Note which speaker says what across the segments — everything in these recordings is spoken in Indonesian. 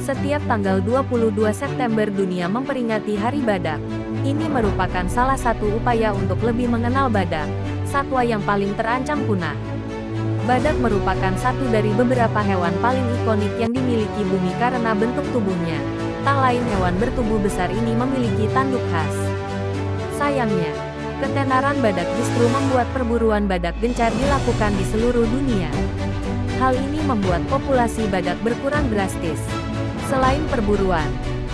Speaker 1: Setiap tanggal 22 September dunia memperingati Hari Badak. Ini merupakan salah satu upaya untuk lebih mengenal badak, satwa yang paling terancam punah. Badak merupakan satu dari beberapa hewan paling ikonik yang dimiliki bumi karena bentuk tubuhnya. Tak lain hewan bertubuh besar ini memiliki tanduk khas. Sayangnya, ketenaran badak justru membuat perburuan badak gencar dilakukan di seluruh dunia. Hal ini membuat populasi badak berkurang drastis. Selain perburuan,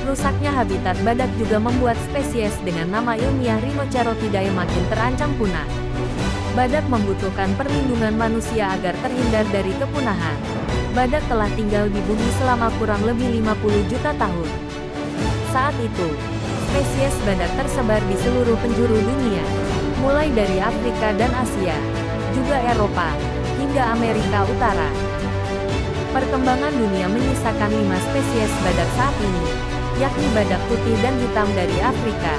Speaker 1: rusaknya habitat badak juga membuat spesies dengan nama ilmiah Rhinocerotidae makin terancam punah. Badak membutuhkan perlindungan manusia agar terhindar dari kepunahan. Badak telah tinggal di bumi selama kurang lebih 50 juta tahun. Saat itu, spesies badak tersebar di seluruh penjuru dunia, mulai dari Afrika dan Asia, juga Eropa, hingga Amerika Utara. Perkembangan dunia menyisakan 5 spesies badak saat ini, yakni badak putih dan hitam dari Afrika,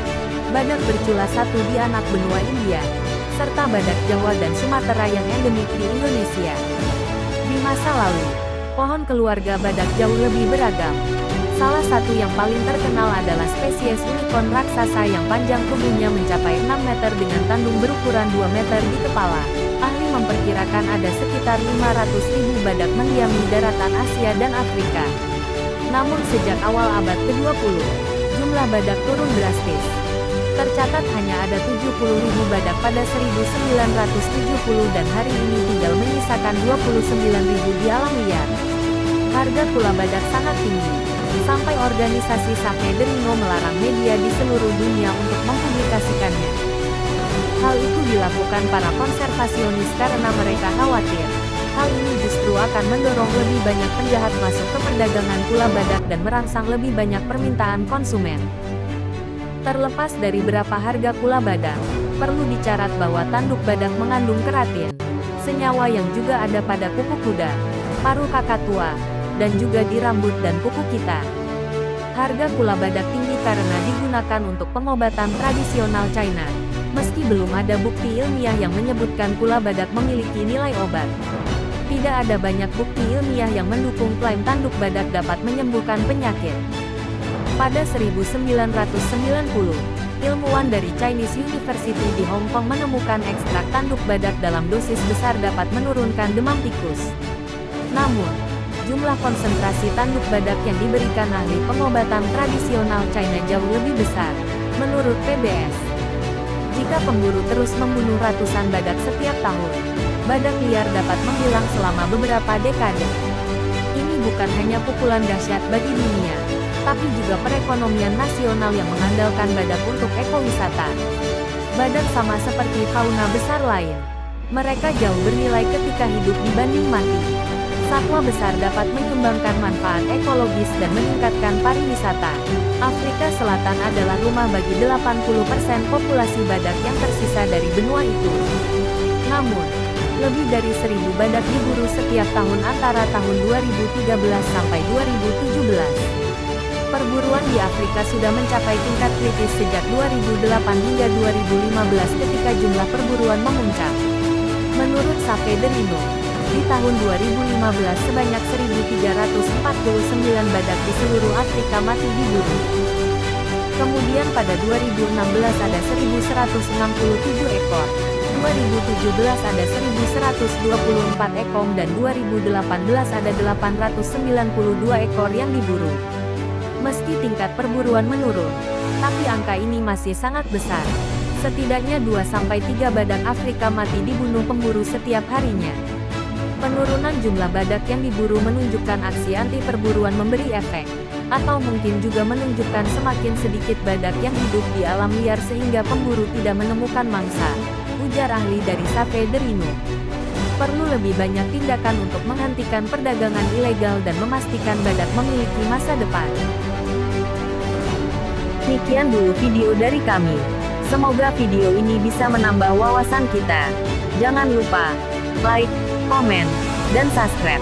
Speaker 1: badak bercula satu di anak benua India, serta badak Jawa dan Sumatera yang endemik di Indonesia. Di masa lalu, pohon keluarga badak jauh lebih beragam. Salah satu yang paling terkenal adalah spesies unicorn raksasa yang panjang tubuhnya mencapai 6 meter dengan tandung berukuran 2 meter di kepala. Ahli memperkirakan ada sekitar 500.000 badak mendiami daratan Asia dan Afrika. Namun sejak awal abad ke-20, jumlah badak turun drastis. Tercatat hanya ada 70.000 badak pada 1970 dan hari ini tinggal menyisakan 29.000 di alam liar. Harga kula badak sangat tinggi, sampai organisasi Save the Rhino melarang media di seluruh dunia untuk mempublikasikannya. Hal itu dilakukan para konservasionis karena mereka khawatir hal ini justru akan mendorong lebih banyak penjahat masuk ke perdagangan kula badak dan merangsang lebih banyak permintaan konsumen. Terlepas dari berapa harga kula badak, perlu dicatat bahwa tanduk badak mengandung keratin, senyawa yang juga ada pada kuku kuda, paruh kakatua, dan juga di rambut dan kuku kita. Harga kula badak tinggi karena digunakan untuk pengobatan tradisional China, meski belum ada bukti ilmiah yang menyebutkan kula badak memiliki nilai obat. Tidak ada banyak bukti ilmiah yang mendukung klaim tanduk badak dapat menyembuhkan penyakit. Pada 1990, ilmuwan dari Chinese University di Hong Kong menemukan ekstrak tanduk badak dalam dosis besar dapat menurunkan demam tikus. Namun, jumlah konsentrasi tanduk badak yang diberikan ahli pengobatan tradisional China jauh lebih besar, menurut PBS. Jika pemburu terus membunuh ratusan badak setiap tahun, badak liar dapat menghilang selama beberapa dekade. Ini bukan hanya pukulan dahsyat bagi dunia, tapi juga perekonomian nasional yang mengandalkan badak untuk ekowisata. Badak sama seperti fauna besar lain. Mereka jauh bernilai ketika hidup dibanding mati. Satwa besar dapat menyumbangkan manfaat ekologis dan meningkatkan pariwisata. Afrika Selatan adalah rumah bagi 80% populasi badak yang tersisa dari benua itu. Namun, lebih dari 1.000 badak diburu setiap tahun antara tahun 2013 sampai 2017. Perburuan di Afrika sudah mencapai tingkat kritis sejak 2008 hingga 2015 ketika jumlah perburuan memuncak. Menurut Save the Rhino, di tahun 2015 sebanyak 1.349 badak di seluruh Afrika mati diburu. Kemudian pada 2016 ada 1.167 ekor, 2017 ada 1.124 ekor dan 2018 ada 892 ekor yang diburu. Meski tingkat perburuan menurun, tapi angka ini masih sangat besar. Setidaknya 2-3 badak Afrika mati dibunuh pemburu setiap harinya. Penurunan jumlah badak yang diburu menunjukkan aksi anti perburuan memberi efek, atau mungkin juga menunjukkan semakin sedikit badak yang hidup di alam liar sehingga pemburu tidak menemukan mangsa, ujar ahli dari Save the Rhino. Perlu lebih banyak tindakan untuk menghentikan perdagangan ilegal dan memastikan badak memiliki masa depan. Sekian dulu video dari kami. Semoga video ini bisa menambah wawasan kita. Jangan lupa like, komen, dan subscribe.